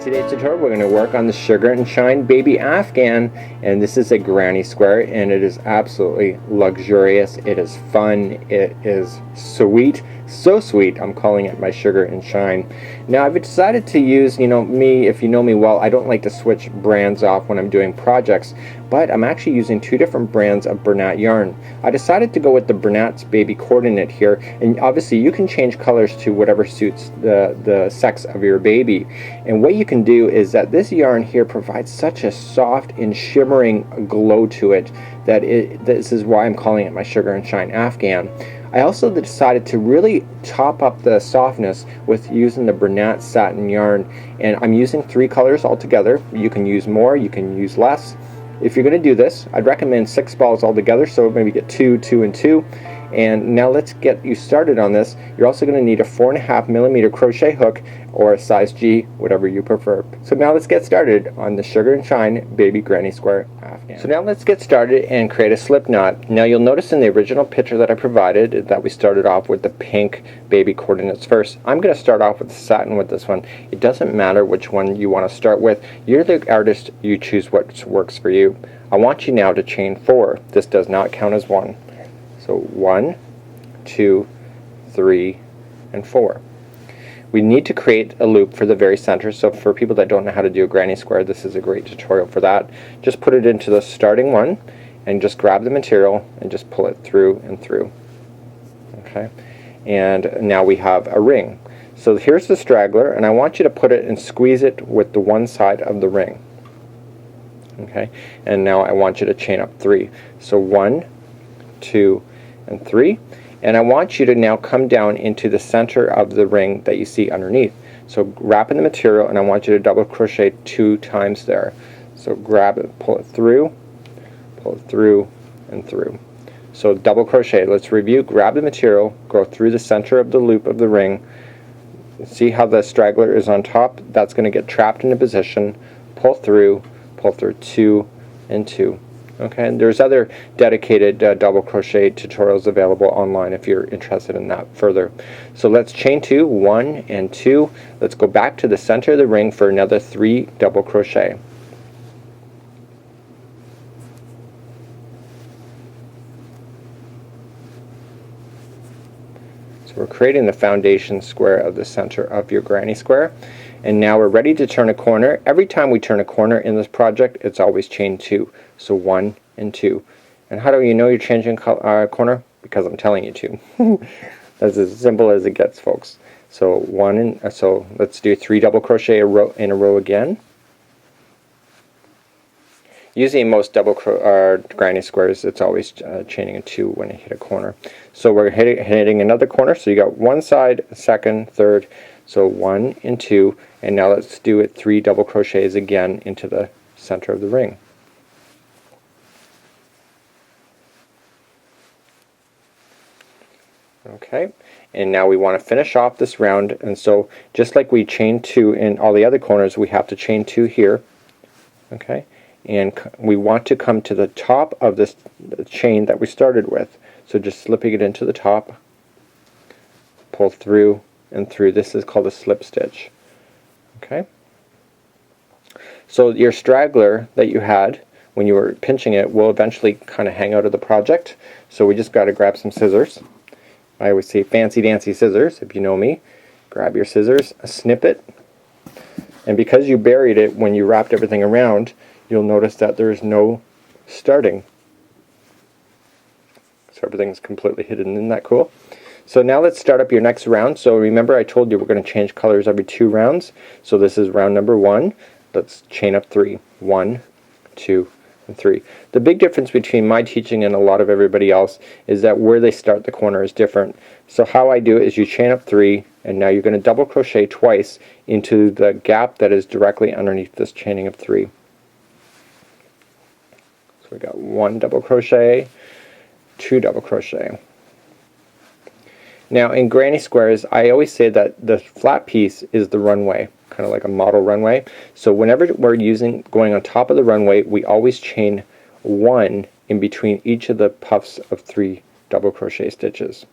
today's tutorial we're going to work on the Sugar and Shine Baby Afghan, and this is a granny square and it is absolutely luxurious. It is fun, it is sweet, so sweet. I'm calling it my Sugar and Shine. Now I've decided to use, me, if you know me well, I don't like to switch brands off when I'm doing projects, but I'm actually using two different brands of Bernat yarn. I decided to go with the Bernat's Baby Coordinate here, and obviously you can change colors to whatever suits the sex of your baby. And what you can do is that this yarn here provides such a soft and shimmering glow to it that this is why I'm calling it my Sugar and Shine Afghan. I also decided to really top up the softness with using the Bernat satin yarn, and I'm using 3 colors altogether. You can use more, you can use less. If you're going to do this, I'd recommend 6 balls altogether, so maybe get 2, 2, and 2. And now let's get you started on this. You're also going to need a 4.5mm crochet hook or a size G, whatever you prefer. So now let's get started on the Sugar and Shine Baby Granny Square Afghan. So now let's get started and create a slip knot. Now you'll notice in the original picture that I provided that we started off with the pink baby coordinates first. I'm going to start off with the satin with this one. It doesn't matter which one you want to start with. You're the artist, you choose what works for you. I want you now to chain 4. This does not count as 1. So 1, 2, 3, and 4. We need to create a loop for the very center, so for people that don't know how to do a granny square, this is a great tutorial for that. Just put it into the starting one and just grab the material and just pull it through and through. Okay, and now we have a ring. So here's the straggler, and I want you to put it and squeeze it with the one side of the ring. Okay, and now I want you to chain up 3. So 1, 2, and 3, and I want you to now come down into the center of the ring that you see underneath. So wrap in the material, and I want you to double crochet 2 times there. So grab it, pull it through, and through. So double crochet. Let's review. Grab the material, go through the center of the loop of the ring. See how the straggler is on top? That's going to get trapped in a position. Pull through 2 and 2. Okay, and there's other dedicated double crochet tutorials available online if you're interested in that further. So let's chain 2, 1 and 2. Let's go back to the center of the ring for another 3 double crochet. So we're creating the foundation square of the center of your granny square. And now we're ready to turn a corner. Every time we turn a corner in this project, it's always chain 2. So 1 and 2. And how do you know you're changing corner? Because I'm telling you to. That's as simple as it gets, folks. So so let's do 3 double crochet in a row again. Usually most granny squares, it's always chaining a 2 when you hit a corner. So we're hitting another corner. So you got one side, second, third. So 1 and 2, and now let's do it 3 double crochets again into the center of the ring. Okay, and now we want to finish off this round, and so just like we chained 2 in all the other corners, we have to chain 2 here. Okay, and we want to come to the top of this chain that we started with. So just slipping it into the top, pull through and through. This is called a slip stitch. Okay, so your straggler that you had when you were pinching it will eventually kind of hang out of the project, so we just got to grab some scissors. I always say fancy dancy scissors, if you know me. Grab your scissors, snip it, and because you buried it when you wrapped everything around, you'll notice that there's no starting, so everything's completely hidden. Isn't that cool? So now let's start up your next round. So remember I told you we're going to change colors every 2 rounds. So this is round number 1. Let's chain up 3. 1, 2, and 3. The big difference between my teaching and a lot of everybody else is that where they start the corner is different. So how I do it is you chain up 3, and now you're going to double crochet twice into the gap that is directly underneath this chaining of 3. So we got 1 double crochet, 2 double crochet. Now in granny squares, I always say that the flat piece is the runway, kind of like a model runway. So whenever we're going on top of the runway, we always chain 1 in between each of the puffs of 3 double crochet stitches.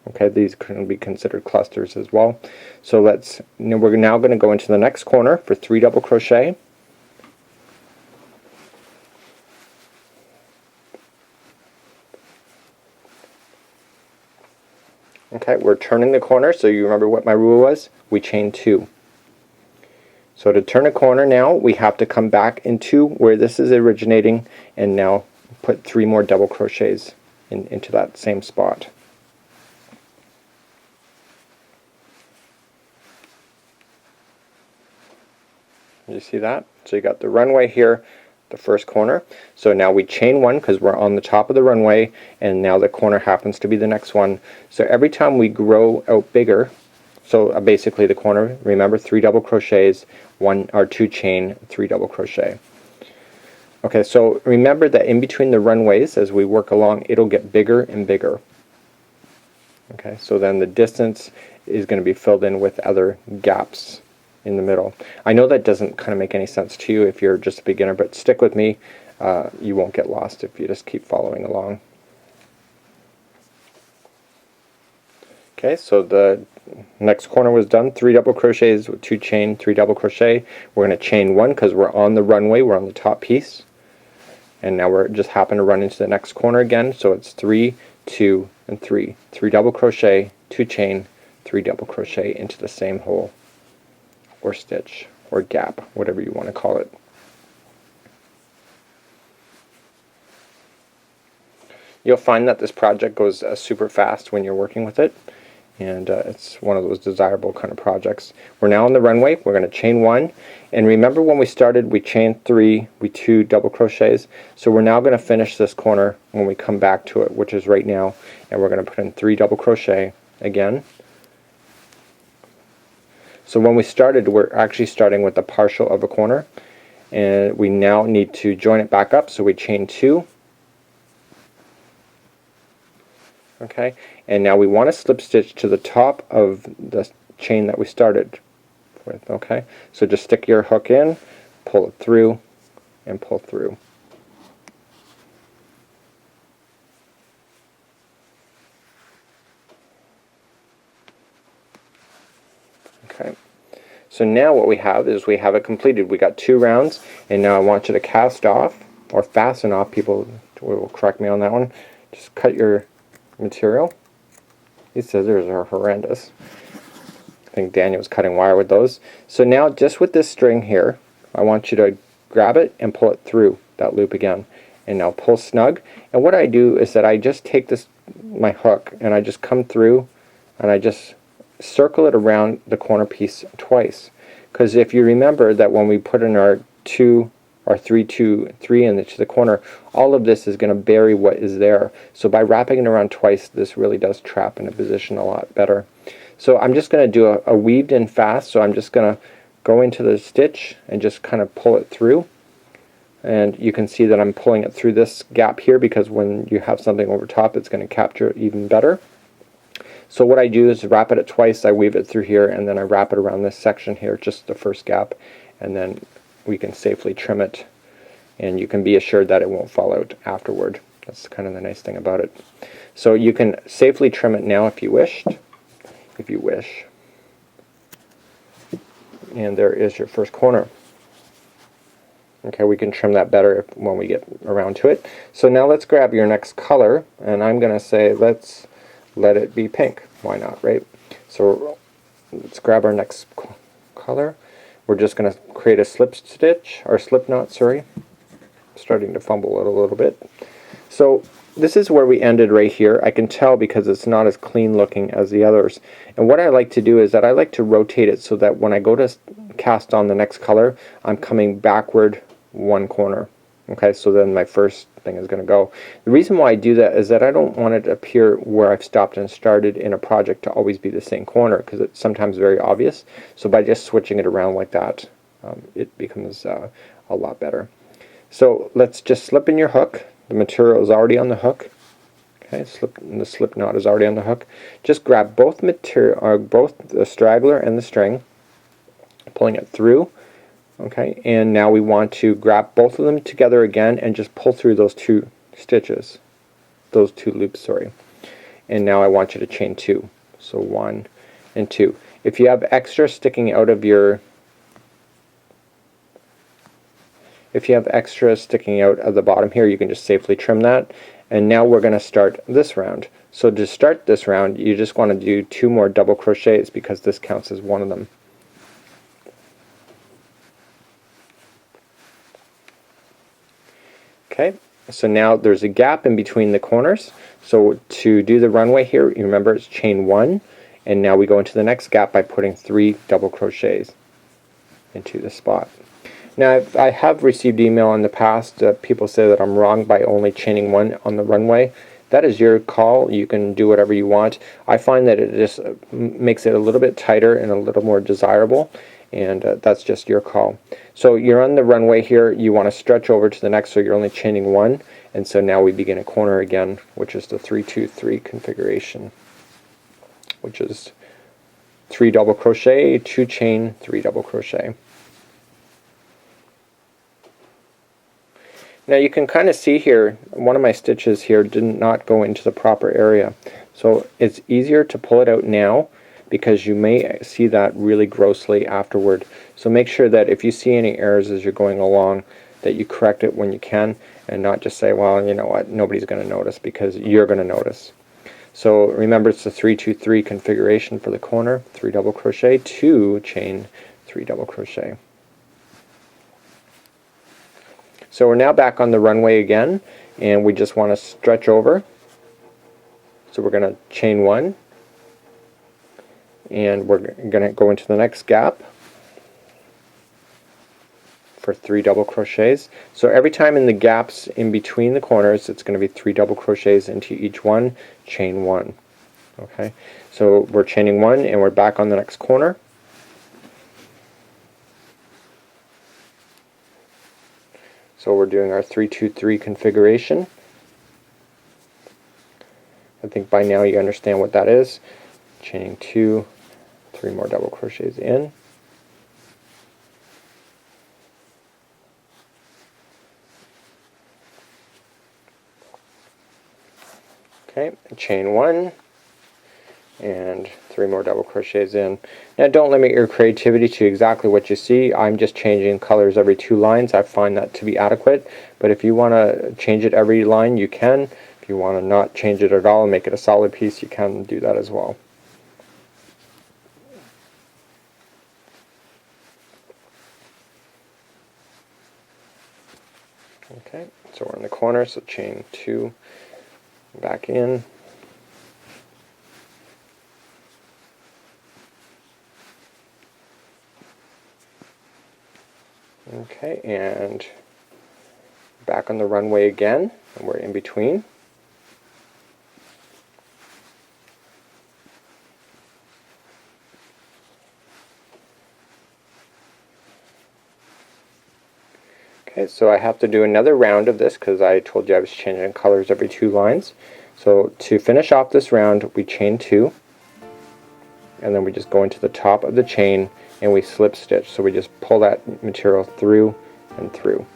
Okay, these can be considered clusters as well. So we're now going to go into the next corner for 3 double crochet. Okay, we're turning the corner, so you remember what my rule was? We chain 2. So to turn a corner now, we have to come back into where this is originating and now put 3 more double crochets into that same spot. You see that? So you got the runway here, the first corner. So now we chain 1 because we're on the top of the runway, and now the corner happens to be the next one. So every time we grow out bigger, so basically the corner, remember 3 double crochets, 1 or 2 chain, 3 double crochet. Okay, so remember that in between the runways, as we work along, it'll get bigger and bigger. Okay, so then the distance is going to be filled in with other gaps in the middle. I know that doesn't kind of make any sense to you if you're just a beginner, but stick with me. You won't get lost if you just keep following along. Okay, so the next corner was done. 3 double crochets with 2 chain, 3 double crochet. We're going to chain 1 because we're on the runway, we're on the top piece. And now we're just happen to run into the next corner again, so it's 3, 2, and 3. 3 double crochet, 2 chain, 3 double crochet into the same hole, or stitch, or gap, whatever you want to call it. You'll find that this project goes super fast when you're working with it, and it's one of those desirable kind of projects. We're now on the runway. We're going to chain 1, and remember when we started we chained 3, we 2 double crochets, so we're now going to finish this corner when we come back to it, which is right now, and we're going to put in 3 double crochet again. So when we started, we're actually starting with the partial of a corner, and we now need to join it back up, so we chain 2. Okay, and now we want to slip stitch to the top of the chain that we started with. Okay, so just stick your hook in, pull it through, and pull through. Okay, so now what we have is we have it completed. We got 2 rounds, and now I want you to cast off or fasten off. People will correct me on that one. Just cut your material. These scissors are horrendous. I think Daniel was cutting wire with those. So now just with this string here, I want you to grab it and pull it through that loop again, and now pull snug. And what I do is that I just take my hook and I just come through and I just circle it around the corner piece twice, because if you remember that when we put in our 2 or 3, 2, 3 into the corner, all of this is going to bury what is there. So by wrapping it around twice, this really does trap in a position a lot better. So I'm just going to do a weaved in fast, so I'm just going to go into the stitch and just kind of pull it through. And you can see that I'm pulling it through this gap here, because when you have something over top, it's going to capture it even better. So what I do is wrap it at twice, I weave it through here, and then I wrap it around this section here, just the first gap, and then we can safely trim it, and you can be assured that it won't fall out afterward. That's kind of the nice thing about it. So you can safely trim it now if you wish. And there is your first corner. Okay, we can trim that better when we get around to it. So now let's grab your next color, and I'm going to say let's let it be pink. Why not, right? So let's grab our next color. We're just going to create a slip stitch, or slip knot, sorry. I'm starting to fumble it a little bit. So this is where we ended right here. I can tell because it's not as clean looking as the others. And what I like to do is that I like to rotate it so that when I go to cast on the next color, I'm coming backward 1 corner. Okay, so then my first thing is going to go. The reason why I do that is that I don't want it to appear where I've stopped and started in a project to always be the same corner, because it's sometimes very obvious. So by just switching it around like that, it becomes a lot better. So let's just slip in your hook. The material is already on the hook. Okay, the slip knot is already on the hook. Just grab both both the straggler and the string, pulling it through. Okay, and now we want to grab both of them together again and just pull through those 2 stitches, those 2 loops, sorry. and now I want you to chain 2. So 1 and 2. If you have extra sticking out of the bottom here, you can just safely trim that. And now we're going to start this round. So to start this round, you just want to do 2 more double crochets because this counts as one of them. Okay, so now there's a gap in between the corners. So to do the runway here, you remember it's chain 1, and now we go into the next gap by putting 3 double crochets into the spot. Now I have received email in the past, people say that I'm wrong by only chaining 1 on the runway. That is your call. You can do whatever you want. I find that it just makes it a little bit tighter and a little more desirable, and that's just your call. So you're on the runway here, you want to stretch over to the next, so you're only chaining 1, and so now we begin a corner again, which is the 3-2-3 configuration, which is 3 double crochet, 2 chain, 3 double crochet. Now you can kind of see here, one of my stitches here did not go into the proper area. So it's easier to pull it out now because you may see that really grossly afterward. So make sure that if you see any errors as you're going along, that you correct it when you can and not just say, well, you know what, nobody's going to notice, because you're going to notice. So remember, it's the 3-2-3 configuration for the corner, 3 double crochet, 2 chain, 3 double crochet. So we're now back on the runway again, and we just want to stretch over. So we're going to chain 1, and we're going to go into the next gap for 3 double crochets. So every time in the gaps in between the corners, it's going to be 3 double crochets into each one, chain 1. Okay, so we're chaining 1 and we're back on the next corner. So we're doing our 3-2-3 configuration. I think by now you understand what that is. Chaining 2, 3 more double crochets in. Okay, chain 1 and 3 more double crochets in. Now don't limit your creativity to exactly what you see. I'm just changing colors every 2 lines. I find that to be adequate, but if you want to change it every line, you can. If you want to not change it at all and make it a solid piece, you can do that as well. Okay, so we're in the corner, so chain 2, back in. Okay, and back on the runway again, and we're in between. Okay, so I have to do another round of this because I told you I was changing colors every 2 lines. So to finish off this round, we chain 2, and then we just go into the top of the chain and we slip stitch. So we just pull that material through and through.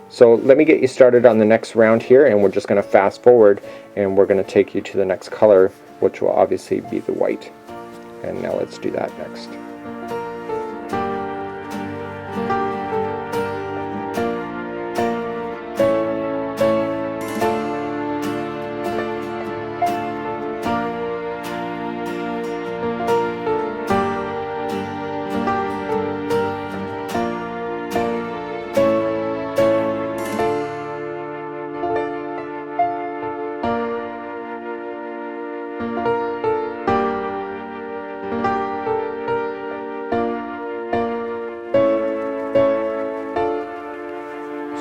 So let me get you started on the next round here, and we're just going to fast forward and we're going to take you to the next color, which will obviously be the white. And now let's do that next.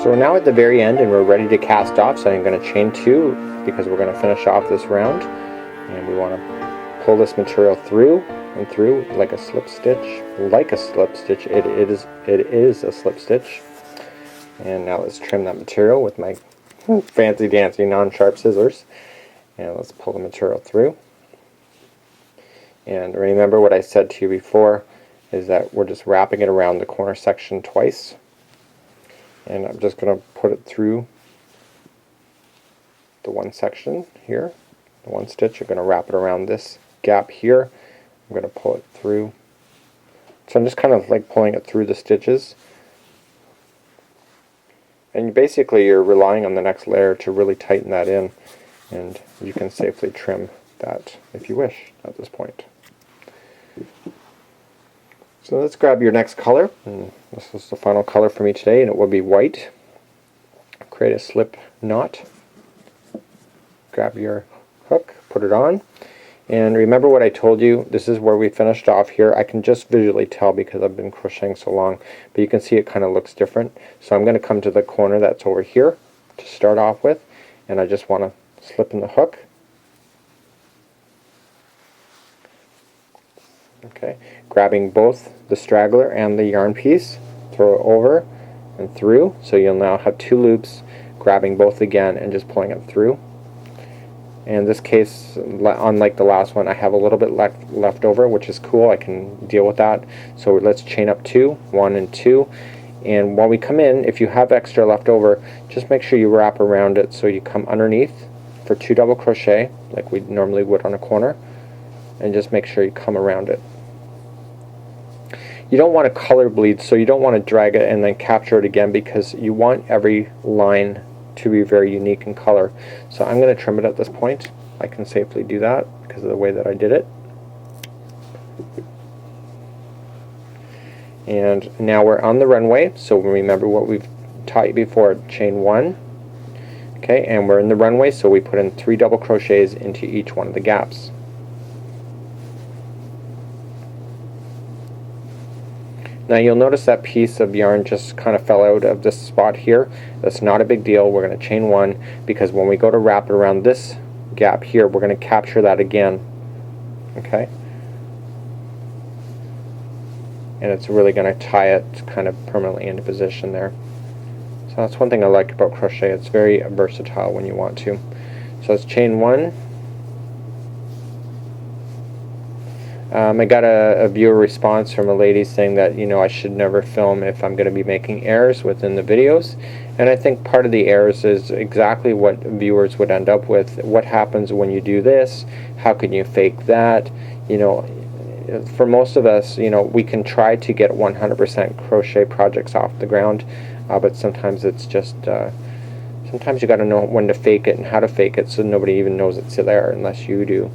So we're now at the very end and we're ready to cast off, so I'm going to chain 2 because we're going to finish off this round, and we want to pull this material through and through like a slip stitch. Like a slip stitch, it is a slip stitch. And now let's trim that material with my fancy dancy non-sharp scissors, and let's pull the material through. And remember what I said to you before, is that we're just wrapping it around the corner section twice. And I'm just going to put it through the one section here, the one stitch. You're going to wrap it around this gap here. I'm going to pull it through. So I'm just kind of like pulling it through the stitches. And basically you're relying on the next layer to really tighten that in, and you can safely trim that if you wish at this point. So let's grab your next color, and this is the final color for me today, and it will be white. Create a slip knot, grab your hook, put it on, and remember what I told you, this is where we finished off here. I can just visually tell because I've been crocheting so long, but you can see it kind of looks different. So I'm going to come to the corner that's over here to start off with, and I just want to slip in the hook. Okay, grabbing both the straggler and the yarn piece, throw it over and through, so you'll now have two loops, grabbing both again and just pulling it through. In this case, unlike the last one, I have a little bit left over, which is cool. I can deal with that. So let's chain up 2, 1 and 2, and when we come in, if you have extra left over, just make sure you wrap around it so you come underneath for 2 double crochet like we normally would on a corner, and just make sure you come around it. You don't want to color bleed, so you don't want to drag it and then capture it again, because you want every line to be very unique in color. So I'm going to trim it at this point. I can safely do that because of the way that I did it. And now we're on the runway, so remember what we've taught you before, chain 1. Okay, and we're in the runway, so we put in 3 double crochets into each one of the gaps. Now you'll notice that piece of yarn just kind of fell out of this spot here. That's not a big deal. We're going to chain 1, because when we go to wrap it around this gap here, we're going to capture that again. Okay? And it's really going to tie it kind of permanently into position there. So that's one thing I like about crochet. It's very versatile when you want to. So let's chain 1. I got a viewer response from a lady saying that, you know, I should never film if I'm going to be making errors within the videos, and I think part of the errors is exactly what viewers would end up with. What happens when you do this? How can you fake that? You know, for most of us, you know, we can try to get 100% crochet projects off the ground, but sometimes it's just sometimes you got to know when to fake it and how to fake it, so nobody even knows it's there unless you do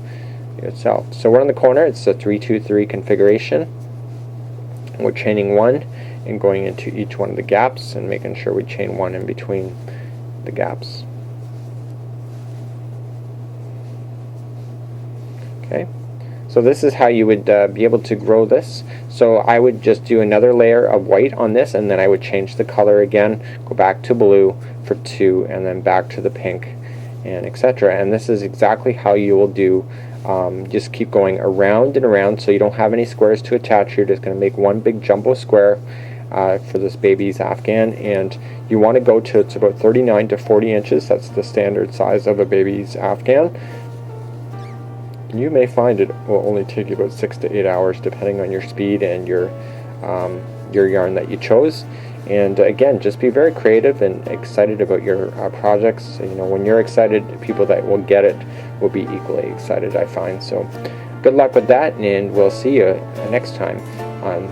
itself. So we're in the corner. It's a 3-2-3 configuration. We're chaining 1 and going into each one of the gaps and making sure we chain 1 in between the gaps. Okay, so this is how you would be able to grow this. So I would just do another layer of white on this, and then I would change the color again, go back to blue for 2, and then back to the pink, and etc. And this is exactly how you will do. Just keep going around and around, so you don't have any squares to attach. You're just going to make one big jumbo square for this baby's Afghan, and you want to go to, it's about 39 to 40 inches. That's the standard size of a baby's Afghan. You may find it will only take you about 6 to 8 hours, depending on your speed and your yarn that you chose. And again, just be very creative and excited about your projects. You know, when you're excited, people that will get it will be equally excited, I find. So good luck with that, and we'll see you next time on